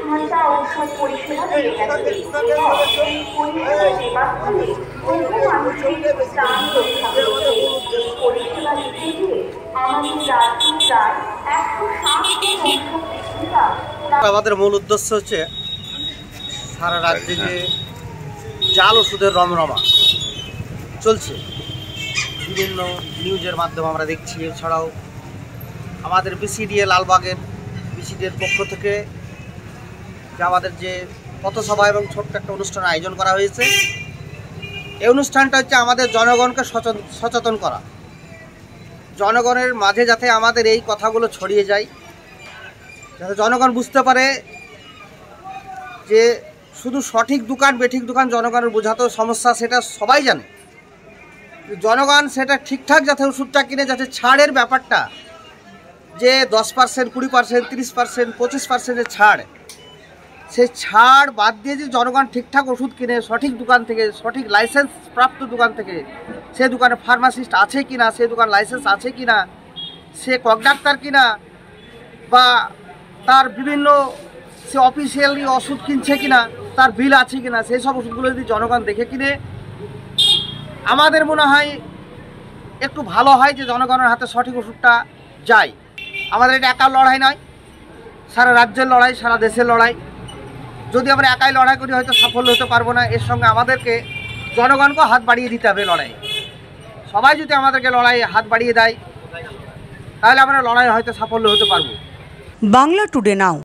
ঘন্টা ঔষধ পরিষেবা দিয়ে যাচ্ছে এবং এই পরিষেবা দেওয়ার ফলে বহু মানুষের প্রাণ রক্ষা পেয়েছে। এই পরিষেবা দিতে গিয়ে আমাদের রাজ্যে প্রায় 160টি ঔষধ বিক্রেতা। আমাদের মূল উদ্দেশ্য হচ্ছে সারা রাজ্যে যে জাল ওষুধের রমরমা চলছে, বিভিন্ন নিউজের মাধ্যমে আমরা দেখছি। এছাড়াও আমাদের বিসিডিএ লালবাগের বিসিডিএর পক্ষ থেকে যে আমাদের যে পথসভা এবং ছোট্ট একটা অনুষ্ঠানের আয়োজন করা হয়েছে, এই অনুষ্ঠানটা হচ্ছে আমাদের জনগণকে সচেতন করা, জনগণের মাঝে যাতে আমাদের এই কথাগুলো ছড়িয়ে যায়, যাতে জনগণ বুঝতে পারে যে শুধু সঠিক দোকান বেঠিক দোকান জনগণের বোঝাতেও সমস্যা, সেটা সবাই জানে। জনগণ সেটা ঠিকঠাক যাতে ওষুধটা কিনে, যাতে ছাড়ের ব্যাপারটা যে 10%, 20%, 30%, 25% ছাড়, সেই ছাড় বাদ দিয়ে যে জনগণ ঠিকঠাক ওষুধ কিনে সঠিক দোকান থেকে, সঠিক লাইসেন্স প্রাপ্ত দোকান থেকে, সে দোকানে ফার্মাসিস্ট আছে কি না, সে দোকান লাইসেন্স আছে কি না, সে কক ডাক্তার কিনা, বা তার বিভিন্ন সে অফিসিয়ালি ওষুধ কিনছে কিনা, তার বিল আছে কিনা, সেই সব ওষুধগুলো যদি জনগণ দেখে কিনে, আমাদের মনে হয় একটু ভালো হয় যে জনগণের হাতে সঠিক ওষুধটা যায়। আমাদের এটা একা লড়াই নয়, সারা রাজ্যের লড়াই, সারা দেশের লড়াই। যদি আমরা একাই লড়াই করি হয়তো সাফল্য হতে পারবো না, এর সঙ্গে আমাদেরকে জনগণকেও হাত বাড়িয়ে দিতে হবে লড়াই। সবাই যদি আমাদেরকে লড়াই হাত বাড়িয়ে দেয়, তাহলে আমরা লড়াই হয়তো সাফল্য হতে পারবো। বাংলা টুডে নাও।